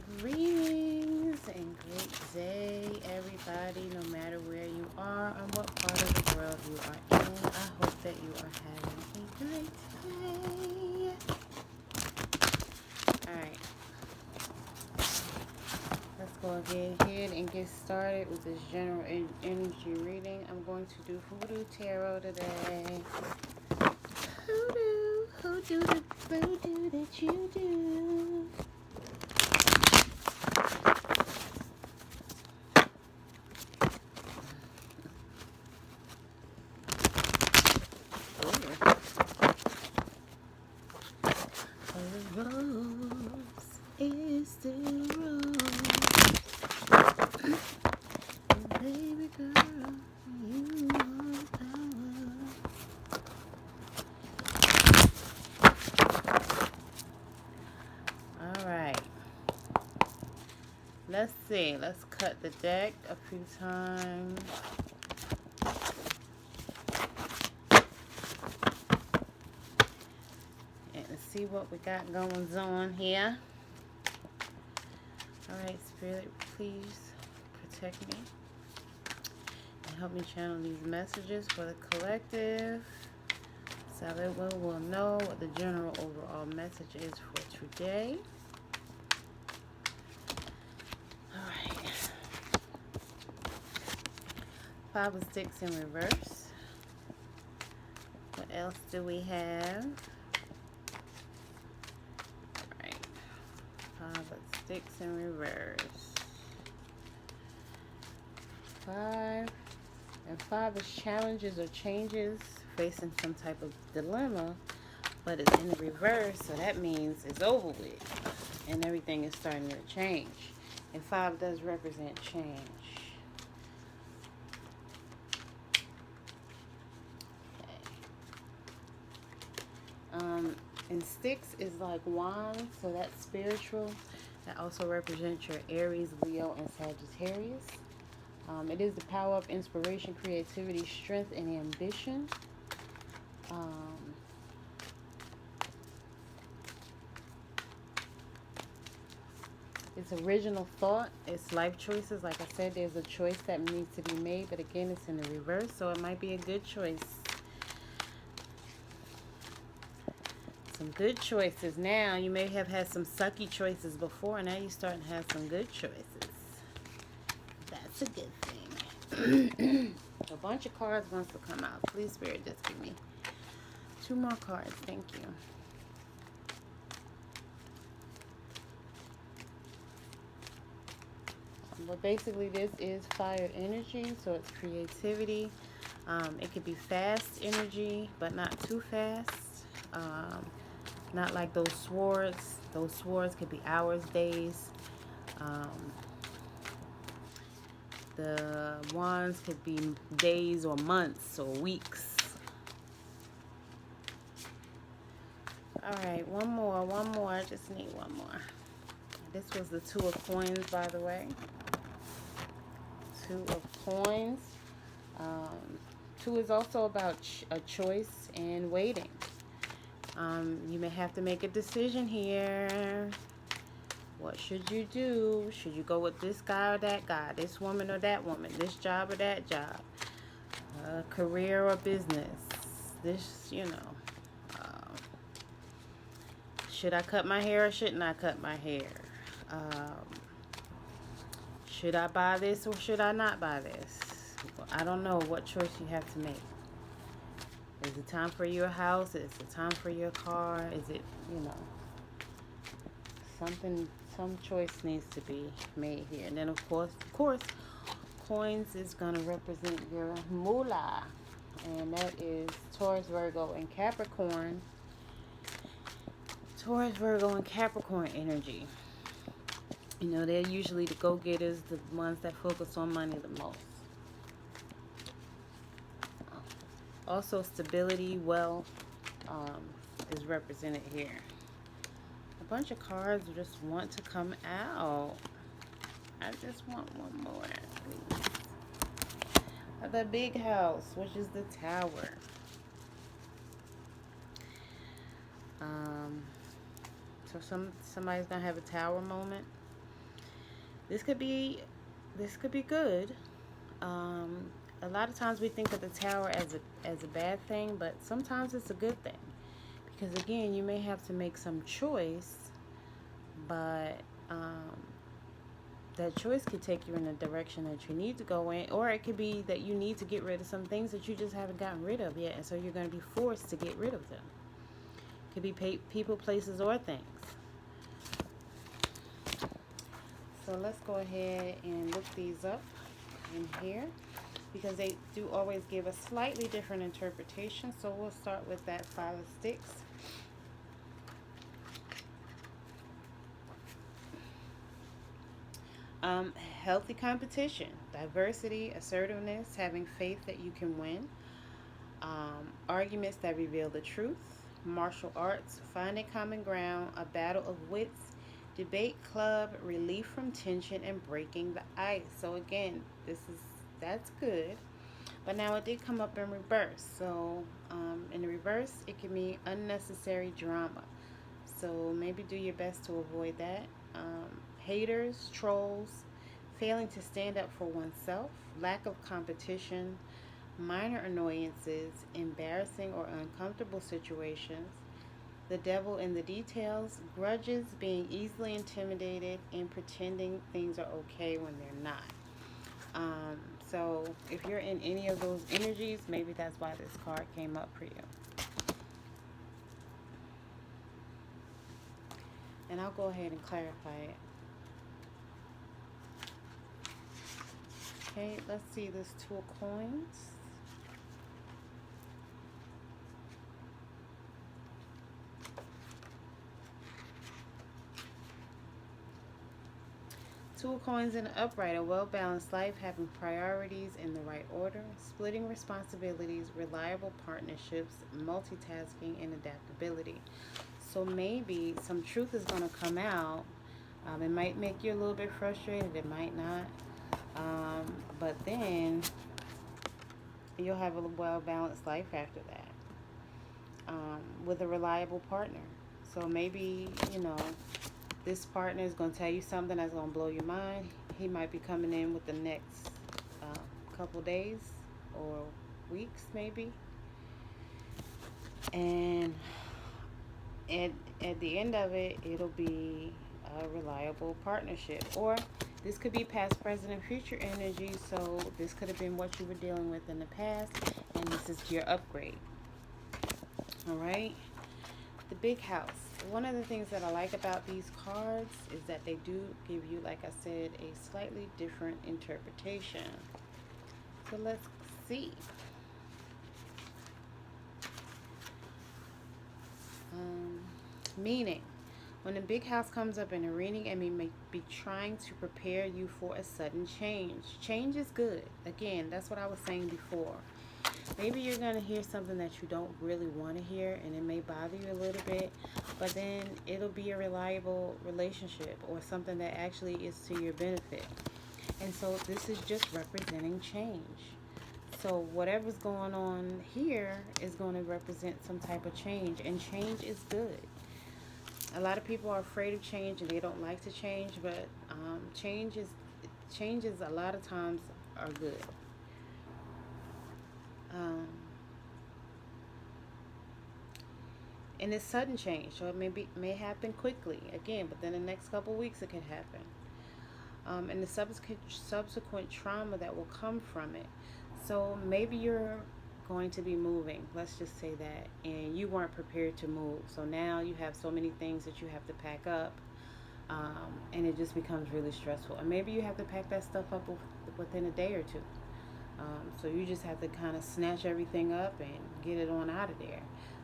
Greetings and great day, everybody, no matter where you are or what part of the world you are in. I hope that you are having a great day. Alright, let's go ahead and get started with this general energy reading. I'm going to do Hoodoo Tarot today. Hoodoo, hoodoo, the voodoo that you do. The rose is the rose, baby girl, you are power. All right, let's see. Let's cut the deck a few times. And see what we got going on here. All right, Spirit, please protect me and help me channel these messages for the collective, so that we will know what the general overall message is for today. All right. 5 of Sticks in reverse. What else do we have? All right. 5 of Sticks in reverse. 5. And 5 is challenges or changes, facing some type of dilemma, but it's in the reverse, so that means it's over with and everything is starting to change. And 5 does represent change. Okay. And Sticks is like wands, so that's spiritual. That also represents your Aries, Leo, and Sagittarius. It is the power of inspiration, creativity, strength, and ambition. It's original thought. It's life choices. Like I said, there's a choice that needs to be made, but again, it's in the reverse, so it might be a good choice. Some good choices now. You may have had some sucky choices before, and now you're starting to have some good choices. That's a good thing. A bunch of cards wants to come out. Please, Spirit, just give me 2 more cards. Thank you. But basically, this is fire energy, so it's creativity. It could be fast energy, but not too fast. Not like those swords. Those swords could be hours, days. The wands could be days or months or weeks. Alright, one more. I just need one more. This was the 2 of coins, by the way. 2 of coins. 2 is also about a choice and waiting. You may have to make a decision here. What should you do? Should you go with this guy or that guy? This woman or that woman? This job or that job? Career or business? This, should I cut my hair or shouldn't I cut my hair? Should I buy this or should I not buy this? I don't know what choice you have to make. Is it time for your house? Is it time for your car? Is it, some choice needs to be made here. And then, of course, coins is going to represent your moolah. And that is Taurus, Virgo, and Capricorn. Taurus, Virgo, and Capricorn energy. They're usually the go-getters, the ones that focus on money the most. Also, stability, wealth is represented here. A bunch of cards just want to come out. I just want one more, please. The big house, which is the Tower. So somebody's gonna have a tower moment. This could be good. Um, a lot of times we think of the tower as a bad thing, but sometimes it's a good thing because again, you may have to make some choice, but that choice could take you in the direction that you need to go in, or it could be that you need to get rid of some things that you just haven't gotten rid of yet, and so you're going to be forced to get rid of them. It could be people, places, or things. So let's go ahead and look these up in here because they do always give a slightly different interpretation. So we'll start with that Five of Sticks. Healthy competition, diversity, assertiveness, having faith that you can win, arguments that reveal the truth, martial arts, finding common ground, a battle of wits, debate club, relief from tension, and breaking the ice. So again, that's good. But now it did come up in reverse. So in the reverse, it can mean unnecessary drama. So maybe do your best to avoid that. Haters, trolls, failing to stand up for oneself, lack of competition, minor annoyances, embarrassing or uncomfortable situations, the devil in the details, grudges, being easily intimidated, and pretending things are okay when they're not. Um, so if you're in any of those energies, maybe that's why this card came up for you. And I'll go ahead and clarify it. Okay, let's see this Two of Coins. Two of Coins in the upright, a well-balanced life, having priorities in the right order, splitting responsibilities, reliable partnerships, multitasking, and adaptability. So maybe some truth is going to come out. It might make you a little bit frustrated, it might not. But then you'll have a well-balanced life after that, with a reliable partner. So maybe, this partner is going to tell you something that's going to blow your mind. He might be coming in with the next couple days or weeks, maybe. And at the end of it, it'll be a reliable partnership. Or this could be past, present, and future energy. So this could have been what you were dealing with in the past, and this is your upgrade. All right. The big house. One of the things that I like about these cards is that they do give you, like I said, a slightly different interpretation. So let's see. Meaning, when the big house comes up in a reading, it may be trying to prepare you for a sudden change. Change is good. Again, that's what I was saying before. Maybe you're going to hear something that you don't really want to hear, and it may bother you a little bit, but then it'll be a reliable relationship or something that actually is to your benefit. And so this is just representing change. So whatever's going on here is going to represent some type of change, and change is good. A lot of people are afraid of change and they don't like to change, but changes a lot of times are good. And it's sudden change, so it may happen quickly again, but then the next couple of weeks it could happen. And the subsequent trauma that will come from it. So maybe you're going to be moving, let's just say that, and you weren't prepared to move. So now you have so many things that you have to pack up, and it just becomes really stressful. And maybe you have to pack that stuff up within a day or two. So you just have to kind of snatch everything up and get it on out of there.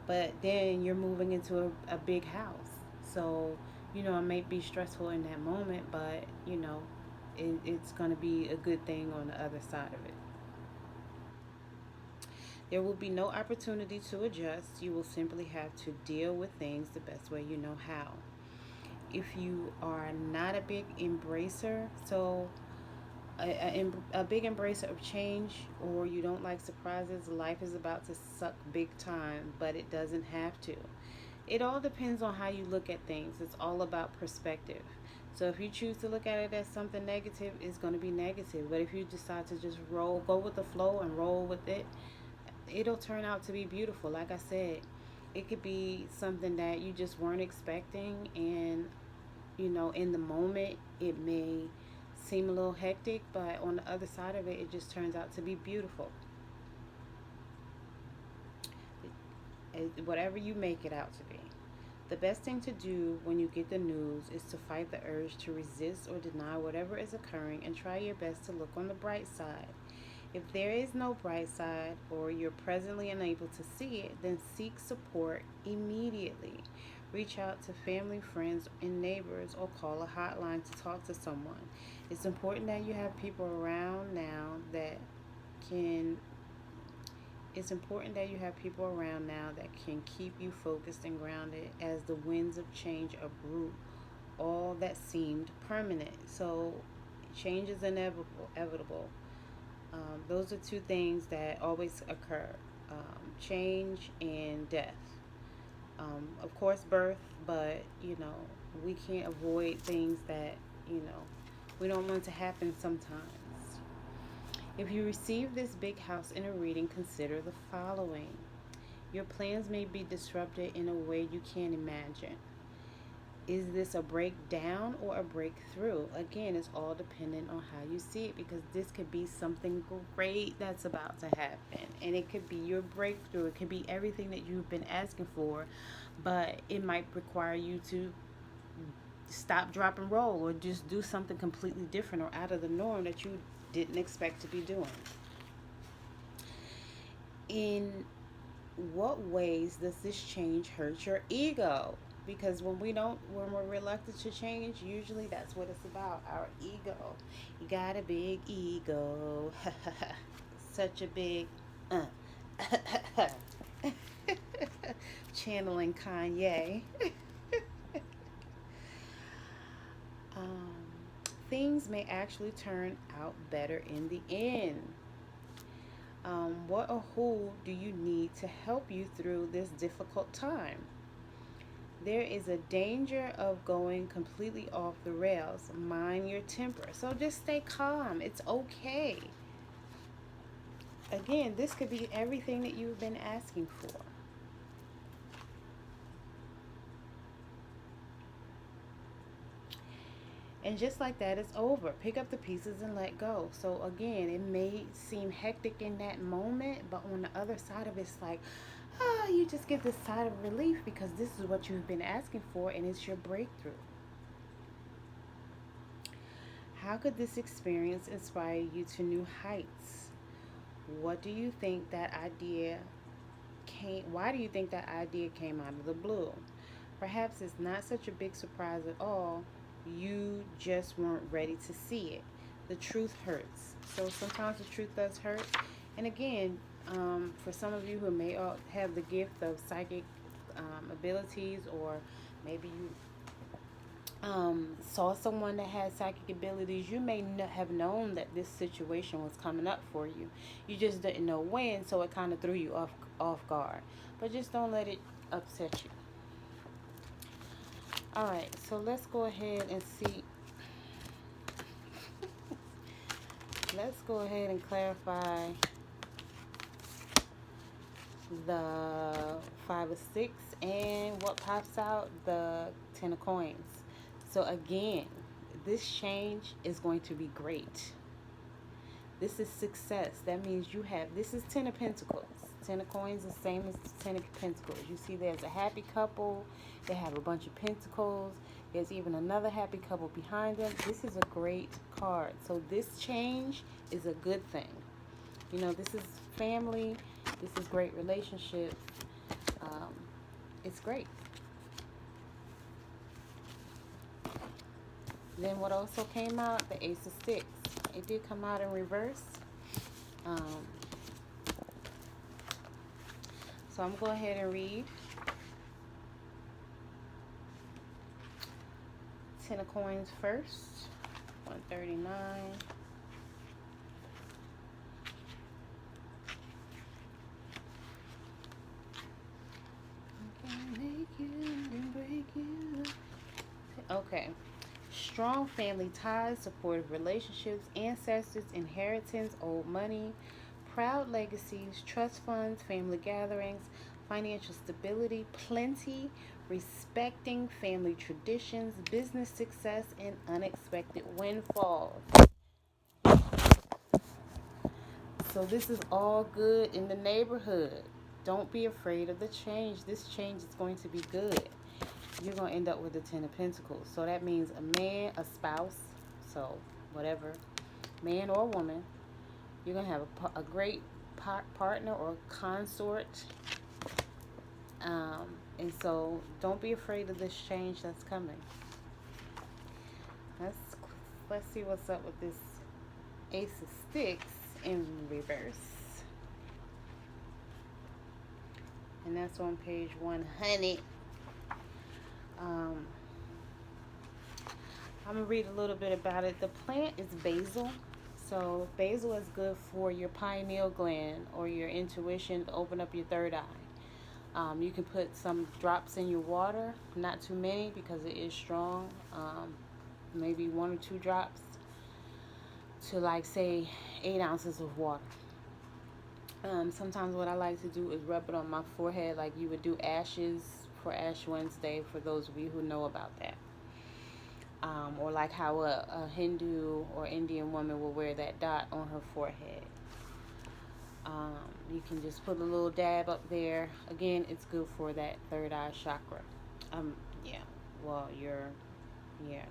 But then you're moving into a big house. So, it may be stressful in that moment, but, it's going to be a good thing on the other side of it. There will be no opportunity to adjust. You will simply have to deal with things the best way you know how. If you are not a big embracer, so a big embracer of change, or you don't like surprises, life is about to suck big time, but it doesn't have to. It all depends on how you look at things. It's all about perspective. So if you choose to look at it as something negative, it's going to be negative. But if you decide to just go with the flow and roll with it, it'll turn out to be beautiful. Like I said, it could be something that you just weren't expecting, and in the moment it may seem a little hectic, but on the other side of it, it just turns out to be beautiful. Whatever you make it out to be. The best thing to do when you get the news is to fight the urge to resist or deny whatever is occurring and try your best to look on the bright side. If there is no bright side or you're presently unable to see it, then seek support immediately. Reach out to family, friends, and neighbors, or call a hotline to talk to someone. It's important that you have people around now that can it's important that you have people around now that can keep you focused and grounded as the winds of change uproot all that seemed permanent. So, change is inevitable. Those are two things that always occur: change and death. Of course, birth, but we can't avoid things that we don't want to happen sometimes. If you receive this big house in a reading, consider the following. Your plans may be disrupted in a way you can't imagine. Is this a breakdown or a breakthrough? Again, it's all dependent on how you see it, because this could be something great that's about to happen. And it could be your breakthrough. It could be everything that you've been asking for, but it might require you to stop, drop, and roll, or just do something completely different or out of the norm that you didn't expect to be doing. In what ways does this change hurt your ego? Because when we're reluctant to change, usually that's what it's about, our ego. You got a big ego. Such a big channeling Kanye. um, Things may actually turn out better in the end. What or who do you need to help you through this difficult time? There is a danger of going completely off the rails. Mind your temper. So just stay calm. It's okay. Again, this could be everything that you've been asking for. And just like that, it's over. Pick up the pieces and let go. So again, it may seem hectic in that moment, but on the other side of it, it's like, you just get this sigh of relief, because this is what you've been asking for, and it's your breakthrough. How could this experience inspire you to new heights? What do you think that idea why do you think that idea came out of the blue? Perhaps it's not such a big surprise at all. You just weren't ready to see it. The truth hurts. So sometimes the truth does hurt. And again, for some of you who may have the gift of psychic abilities, or maybe you saw someone that had psychic abilities, you may have known that this situation was coming up for you. You just didn't know when, so it kind of threw you off guard. But just don't let it upset you. All right, so let's go ahead and see. Let's go ahead and clarify the 5 of 6, and what pops out, the 10 of coins. So again, this change is going to be great. This is success. That means this is 10 of Pentacles. 10 of coins is the same as 10 of Pentacles. You see there's a happy couple. They have a bunch of pentacles. There's even another happy couple behind them. This is a great card. So this change is a good thing. This is family. This is great relationships. It's great. Then what also came out? The Ace of Sticks. It did come out in reverse. So I'm going to go ahead and read 10 of coins first. 139. Make you and break you. Okay. Strong family ties, supportive relationships, ancestors, inheritance, old money, proud legacies, trust funds, family gatherings, financial stability, plenty, respecting family traditions, business success, and unexpected windfalls. So this is all good in the neighborhood. Don't be afraid of the change. This change is going to be good. You're going to end up with the Ten of Pentacles. So that means a man, a spouse, so whatever, man or woman. You're going to have a great partner or consort. And so don't be afraid of this change that's coming. Let's see what's up with this Ace of Sticks in reverse. And that's on page 100. I'm going to read a little bit about it. The plant is basil. So basil is good for your pineal gland or your intuition to open up your third eye. You can put some drops in your water, not too many because it is strong. Maybe 1 or 2 drops to, like, say 8 ounces of water. Sometimes what I like to do is rub it on my forehead like you would do ashes for Ash Wednesday, for those of you who know about that. Or like how a Hindu or Indian woman will wear that dot on her forehead. You can just put a little dab up there. Again, it's good for that third eye chakra. Yeah. Well, yeah.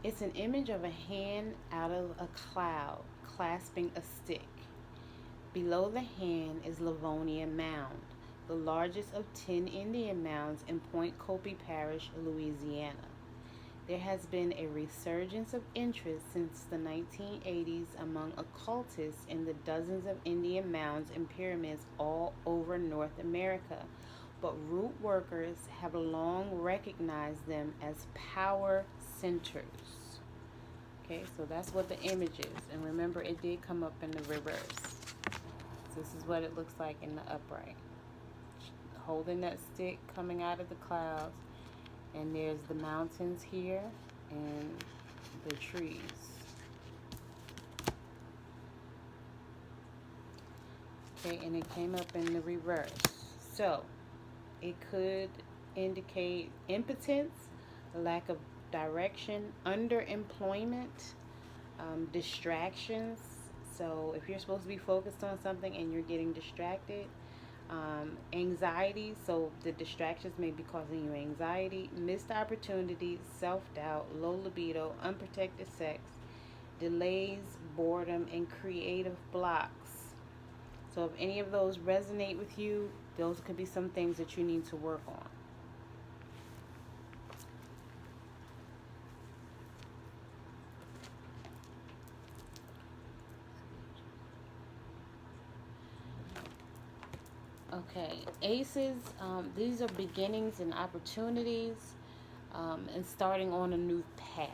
It's an image of a hand out of a cloud clasping a stick. Below the hand is Livonia Mound, the largest of 10 Indian mounds in Point Copi Parish, Louisiana. There has been a resurgence of interest since the 1980s among occultists in the dozens of Indian mounds and pyramids all over North America, but root workers have long recognized them as power centers. Okay, so that's what the image is. And remember, it did come up in the reverse. This is what it looks like in the upright. Holding that stick coming out of the clouds. And there's the mountains here and the trees. Okay, and it came up in the reverse. So, it could indicate impotence, lack of direction, underemployment, distractions. So if you're supposed to be focused on something and you're getting distracted, anxiety, so the distractions may be causing you anxiety, missed opportunities, self-doubt, low libido, unprotected sex, delays, boredom, and creative blocks. So if any of those resonate with you, those could be some things that you need to work on. Okay, aces, these are beginnings and opportunities, and starting on a new path.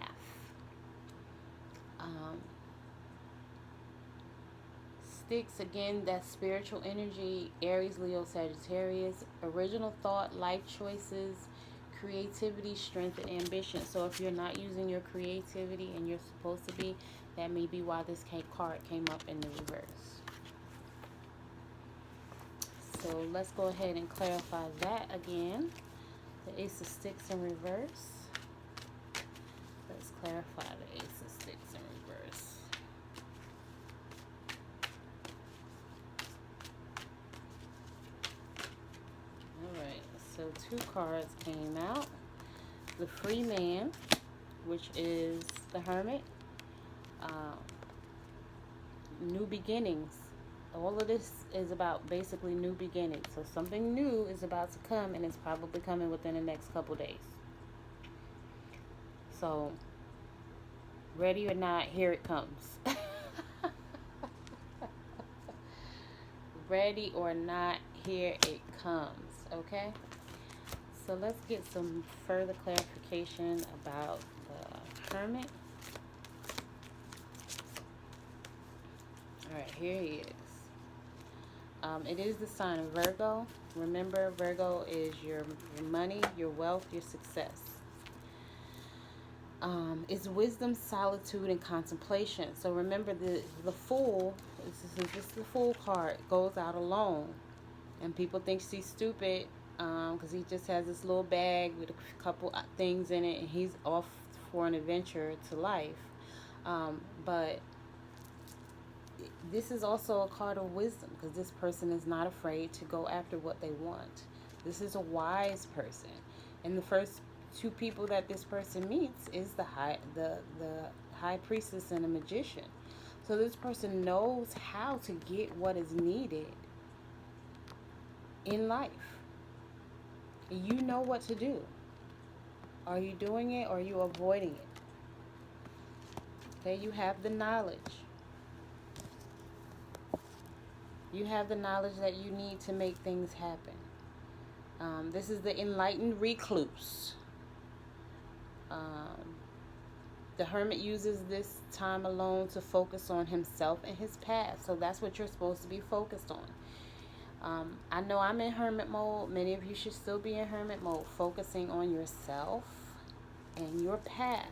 Sticks, again, that's spiritual energy, Aries, Leo, Sagittarius, original thought, life choices, creativity, strength, and ambition. So if you're not using your creativity and you're supposed to be, that may be why this card came up in the reverse. So let's go ahead and clarify that again. The Ace of Sticks in reverse. Let's clarify the Ace of Sticks in reverse. Alright, so 2 cards came out. The Free Man, which is the Hermit. New beginnings. All of this is about basically new beginnings. So something new is about to come, and it's probably coming within the next couple days. So, ready or not, here it comes. Ready or not, here it comes. Okay? So let's get some further clarification about the Hermit. Alright, here he is. It is the sign of Virgo. Remember, Virgo is your money, your wealth, your success. It's wisdom, solitude, and contemplation. So remember, the fool. This is the fool card. Goes out alone, and people think she's stupid because he just has this little bag with a couple things in it, and he's off for an adventure to life. But this is also a card of wisdom because this person is not afraid to go after what they want. This is a wise person, and the first two people that this person meets is the high priestess and a magician. So this person knows how to get what is needed in life. You know what to do. Are you doing it or are you avoiding it? Okay, you have the knowledge. You have the knowledge that you need to make things happen. This is the enlightened recluse. The hermit uses this time alone to focus on himself and his past. So that's what you're supposed to be focused on. I know I'm in hermit mode. Many of you should still be in hermit mode, focusing on yourself and your path.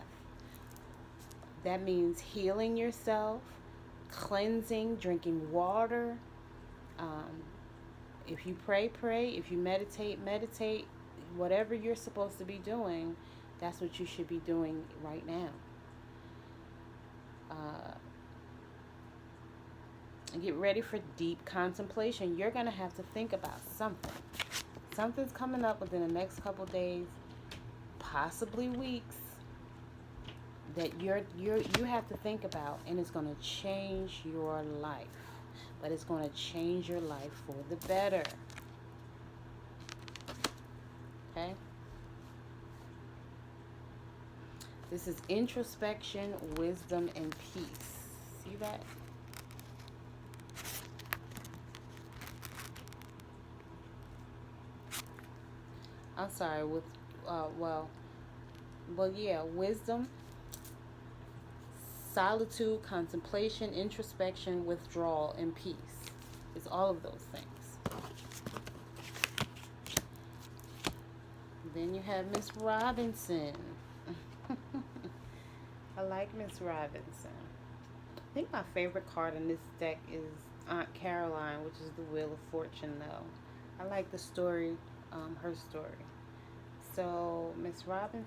That means healing yourself, cleansing, drinking water. If you pray. If you meditate. Whatever you're supposed to be doing, that's what you should be doing right now. Get ready for deep contemplation. You're going to have to think about something. Something's coming up within the next couple days, possibly weeks, that you have to think about, and it's going to change your life. But it's going to change your life for the better. Okay? This is introspection, wisdom, and peace. See that? I'm sorry, wisdom, solitude, contemplation, introspection, withdrawal, and peace. It's all of those things. Then you have Miss Robinson. I like Miss Robinson. I think my favorite card in this deck is Aunt Caroline, which is the Wheel of Fortune, though. I like the story, her story. So Miss Robinson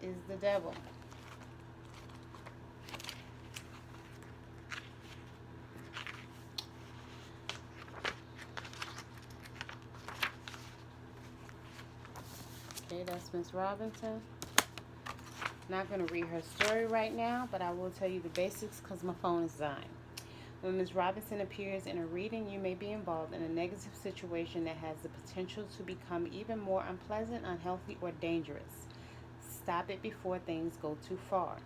is the devil. Okay, that's Miss Robinson. Not going to read her story right now, but I will tell you the basics because my phone is dying. When Ms. Robinson appears in a reading, you may be involved in a negative situation that has the potential to become even more unpleasant, unhealthy, or dangerous. Stop it before things go too far.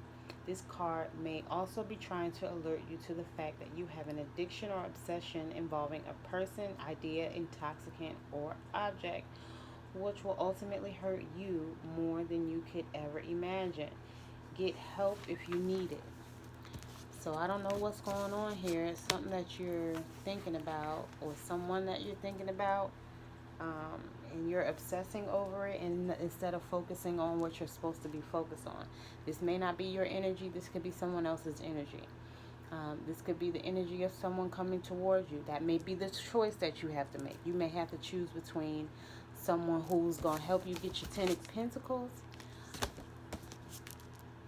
This card may also be trying to alert you to the fact that you have an addiction or obsession involving a person, idea, intoxicant, or object, which will ultimately hurt you more than you could ever imagine. Get help if you need it. So I don't know what's going on here. It's something that you're thinking about, or someone that you're thinking about, and you're obsessing over it, and instead of focusing on what you're supposed to be focused on. This may not be your energy. This could be someone else's energy. This could be the energy of someone coming towards you. That may be the choice that you have to make. You may have to choose between someone who's going to help you get your 10 of Pentacles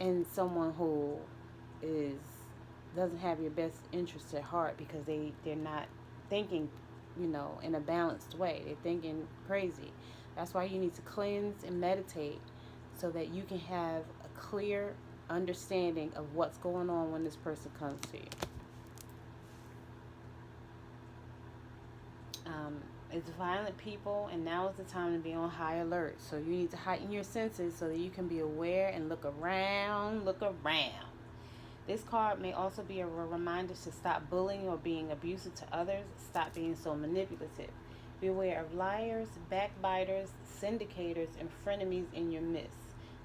and someone who doesn't have your best interest at heart, because they're not thinking, in a balanced way. They're thinking crazy. That's why you need to cleanse and meditate so that you can have a clear understanding of what's going on when this person comes to you. It's violent people, and now is the time to be on high alert. So you need to heighten your senses so that you can be aware and look around. This card may also be a reminder to stop bullying or being abusive to others. Stop being so manipulative. Beware of liars, backbiters, syndicators, and frenemies in your midst.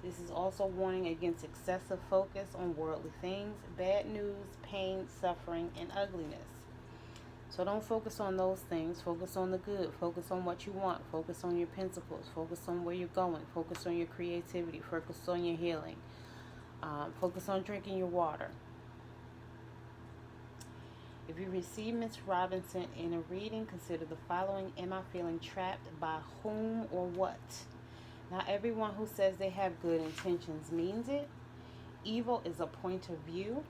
This is also warning against excessive focus on worldly things, bad news, pain, suffering, and ugliness. So don't focus on those things. Focus on the good. Focus on what you want. Focus on your principles. Focus on where you're going. Focus on your creativity. Focus on your healing. Focus on drinking your water. If you receive Miss Robinson in a reading, consider the following. Am I feeling trapped by whom or what? Not everyone who says they have good intentions means it. Evil is a point of view.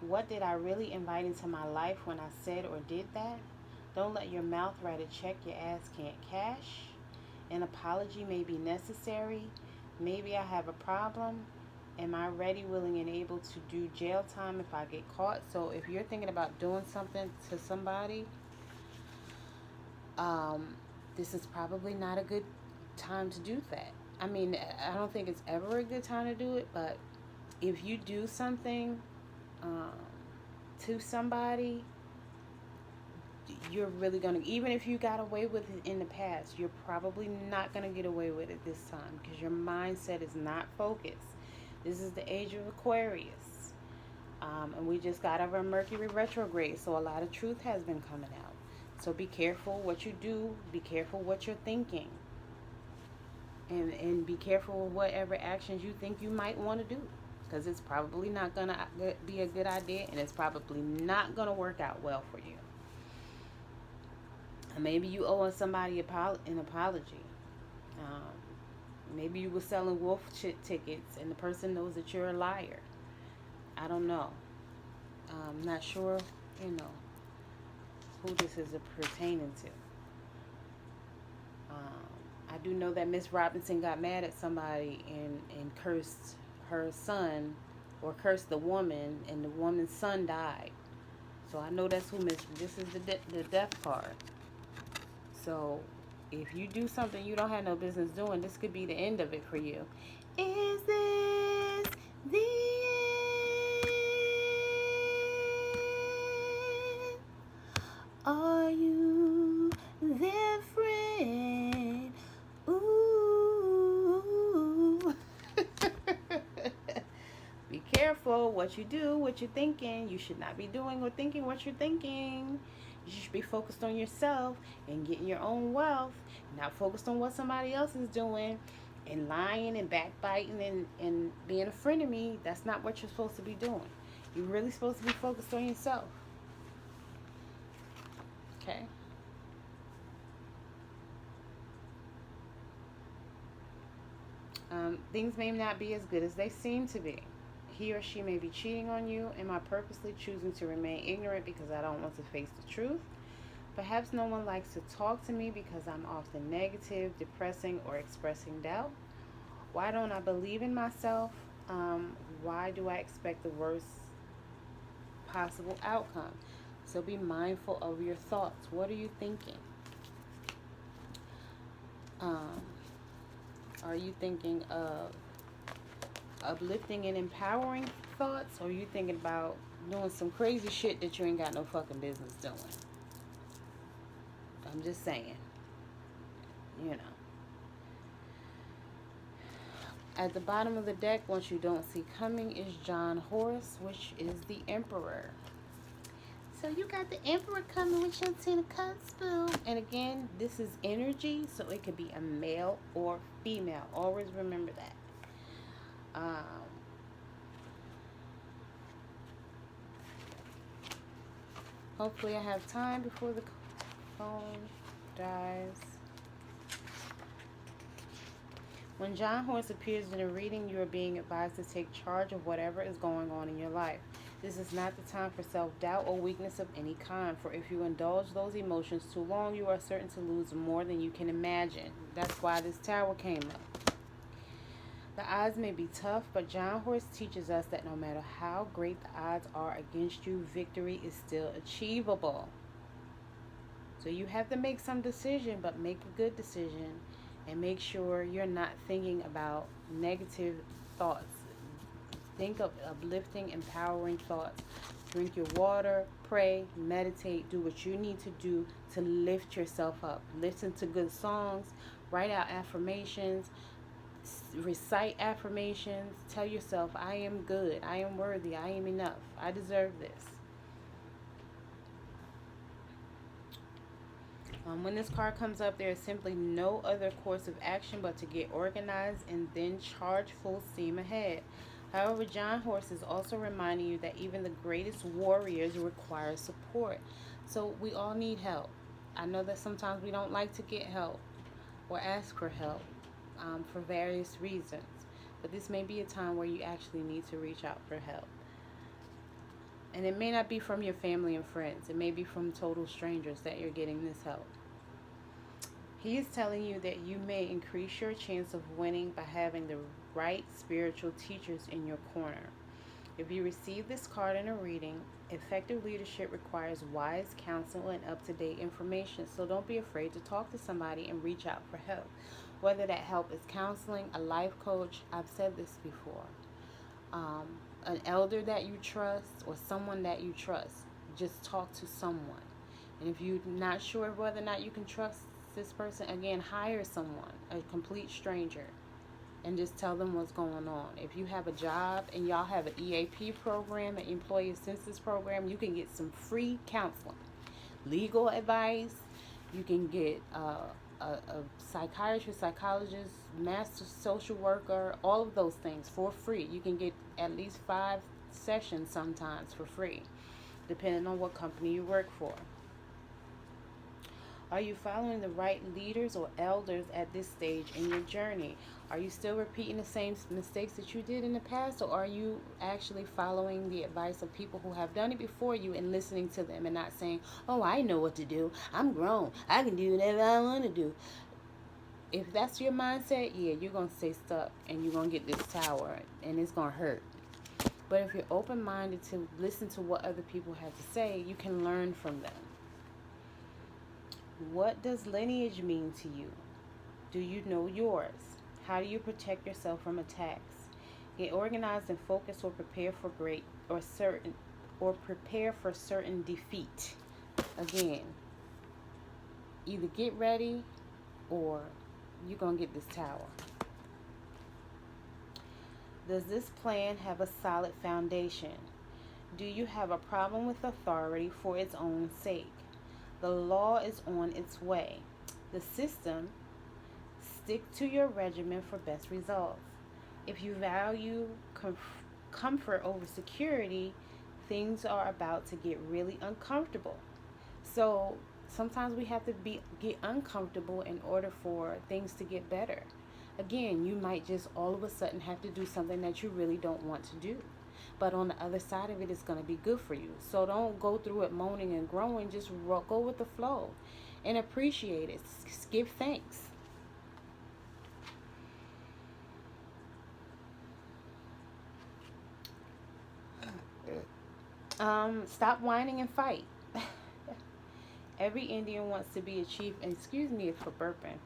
What did I really invite into my life when I said or did that? Don't let your mouth write a check your ass can't cash. An apology may be necessary. Maybe I have a problem. Am I ready, willing, and able to do jail time if I get caught? So if you're thinking about doing something to somebody, this is probably not a good time to do that. I mean, I don't think it's ever a good time to do it, but if you do something to somebody, you're really going to, even if you got away with it in the past, you're probably not going to get away with it this time because your mindset is not focused. This is the age of Aquarius. And we just got over Mercury retrograde, so a lot of truth has been coming out. So be careful what you do. Be careful what you're thinking. And be careful with whatever actions you think you might want to do. Because it's probably not going to be a good idea, and it's probably not going to work out well for you. And maybe you owe somebody an apology. Maybe you were selling wolf tickets and the person knows that you're a liar. I don't know. I'm not sure, who this is pertaining to. I do know that Miss Robinson got mad at somebody and cursed her son, or cursed the woman, and the woman's son died. So I know that's who this is the death card. So if you do something you don't have no business doing, this could be the end of it for you. Is this the end? Are you there, friend? Ooh. Be careful what you do, what you're thinking. You should not be doing or thinking what you're thinking. You should be focused on yourself and getting your own wealth, not focused on what somebody else is doing and lying and backbiting and being a friend of me. That's not what you're supposed to be doing. You're really supposed to be focused on yourself. Okay? Things may not be as good as they seem to be. He or she may be cheating on you. Am I purposely choosing to remain ignorant because I don't want to face the truth? Perhaps no one likes to talk to me because I'm often negative, depressing, or expressing doubt. Why don't I believe in myself? Why do I expect the worst possible outcome? So be mindful of your thoughts. What are you thinking? Are you thinking of uplifting and empowering thoughts, or are you thinking about doing some crazy shit that you ain't got no fucking business doing? I'm just saying. At the bottom of the deck, once you don't see coming, is John Horse, which is the Emperor. So you got the Emperor coming with your 10 of Cups, boo. And again, this is energy, so it could be a male or female. Always remember that. Hopefully I have time before the phone dies. When John Horse appears in a reading, you are being advised to take charge of whatever is going on in your life. This is not the time for self-doubt or weakness of any kind, for if you indulge those emotions too long, you are certain to lose more than you can imagine. That's why this tower came up. The odds may be tough, but John Horse teaches us that no matter how great the odds are against you, victory is still achievable. So you have to make some decision, but make a good decision, and make sure you're not thinking about negative thoughts. Think of uplifting, empowering thoughts. Drink your water, pray, meditate, do what you need to do to lift yourself up. Listen to good songs, write out affirmations, recite affirmations. Tell yourself, I am good, I am worthy, I am enough, I deserve this. When this card comes up, there is simply no other course of action but to get organized and then charge full steam ahead. However, John Horse is also reminding you that even the greatest warriors require support. So we all need help. I know that sometimes we don't like to get help or ask for help for various reasons. But this may be a time where you actually need to reach out for help. And it may not be from your family and friends. It may be from total strangers that you're getting this help. He is telling you that you may increase your chance of winning by having the right spiritual teachers in your corner. If you receive this card in a reading, effective leadership requires wise counsel and up-to-date information. So don't be afraid to talk to somebody and reach out for help. Whether that help is counseling, a life coach, I've said this before, an elder that you trust or someone that you trust, just talk to someone. And if you're not sure whether or not you can trust this person, again, hire someone, a complete stranger, and just tell them what's going on. If you have a job and y'all have an EAP program, an employee assistance program, you can get some free counseling, legal advice. You can get a psychiatrist, psychologist, master social worker, all of those things for free. You can get at least 5 sessions sometimes for free, depending on what company you work for. Are you following the right leaders or elders at this stage in your journey? Are you still repeating the same mistakes that you did in the past, or are you actually following the advice of people who have done it before you and listening to them and not saying, oh, I know what to do. I'm grown. I can do whatever I want to do. If that's your mindset, yeah, you're going to stay stuck and you're going to get this tower and it's going to hurt. But if you're open-minded to listen to what other people have to say, you can learn from them. What does lineage mean to you? Do you know yours? How do you protect yourself from attacks? Get organized and focused, or prepare for certain defeat. Again, either get ready or you're going to get this tower. Does this plan have a solid foundation? Do you have a problem with authority for its own sake? The law is on its way. The system, stick to your regimen for best results. If you value comfort over security, things are about to get really uncomfortable. So sometimes we have to get uncomfortable in order for things to get better. Again, you might just all of a sudden have to do something that you really don't want to do. But on the other side of it, it's going to be good for you. So don't go through it moaning and groaning. Just go with the flow and appreciate it. Give thanks. Stop whining and fight. Every Indian wants to be a chief. And excuse me for burping.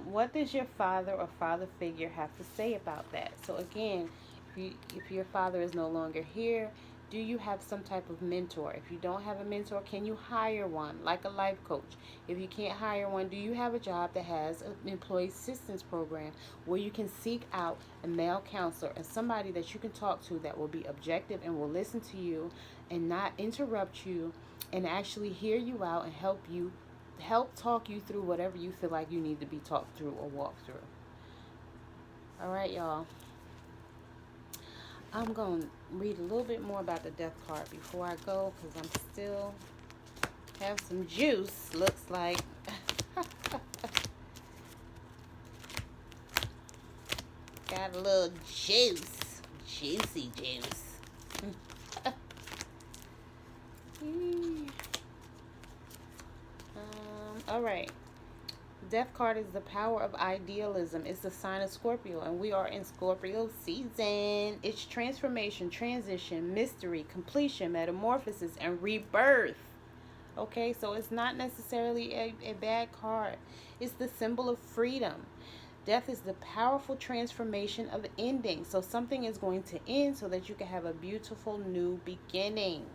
What does your father or father figure have to say about that? So again, if your father is no longer here, do you have some type of mentor? If you don't have a mentor, can you hire one, like a life coach? If you can't hire one, do you have a job that has an employee assistance program where you can seek out a male counselor and somebody that you can talk to that will be objective and will listen to you and not interrupt you and actually hear you out and help talk you through whatever you feel like you need to be talked through or walked through. All right, y'all. I'm going to read a little bit more about the death card before I go, because I'm still have some juice, looks like. Got a little juice. Juicy juice. All right. Death card is the power of idealism. It's the sign of Scorpio, and we are in Scorpio season. It's transformation, transition, mystery, completion, metamorphosis, and rebirth. Okay, so it's not necessarily a bad card. It's the symbol of freedom. Death is the powerful transformation of ending. So something is going to end so that you can have a beautiful new beginning.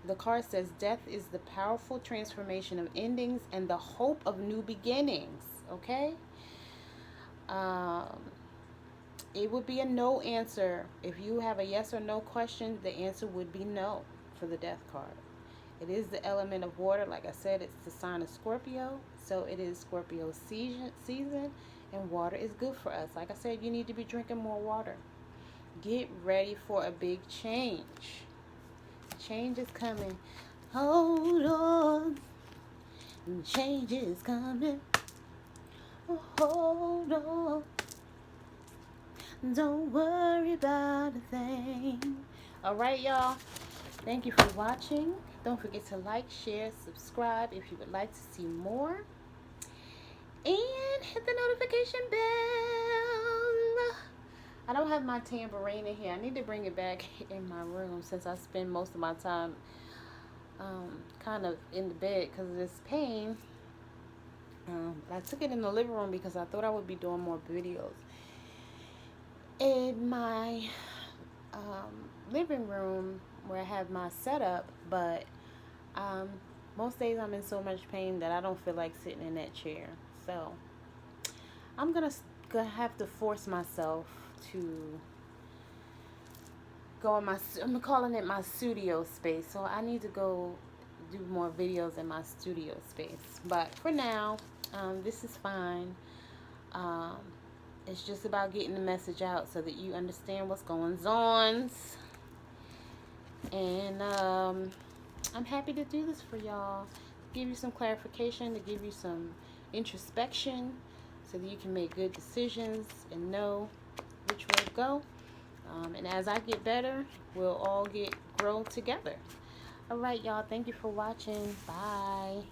The card says death is the powerful transformation of endings and the hope of new beginnings. Okay? It would be a no answer. If you have a yes or no question, the answer would be no for the death card. It is the element of water. Like I said, it's the sign of Scorpio. So it is Scorpio season, and water is good for us. Like I said, you need to be drinking more water. Get ready for a big change. Change is coming. Hold on. Change is coming. Hold on. Don't worry about a thing. Alright, y'all. Thank you for watching. Don't forget to like, share, subscribe if you would like to see more. And hit the notification bell. I don't have my tambourine in here. I need to bring it back in my room since I spend most of my time kind of in the bed because of this pain. I took it in the living room because I thought I would be doing more videos. In my living room where I have my setup, but most days I'm in so much pain that I don't feel like sitting in that chair. So I'm gonna have to force myself to go in my, I'm calling it my studio space. So I need to go do more videos in my studio space. But for now, this is fine. It's just about getting the message out so that you understand what's going on. And I'm happy to do this for y'all. Give you some clarification, to give you some introspection so that you can make good decisions and know which way to go. And as I get better, we'll all grow together. All right, y'all. Thank you for watching. Bye.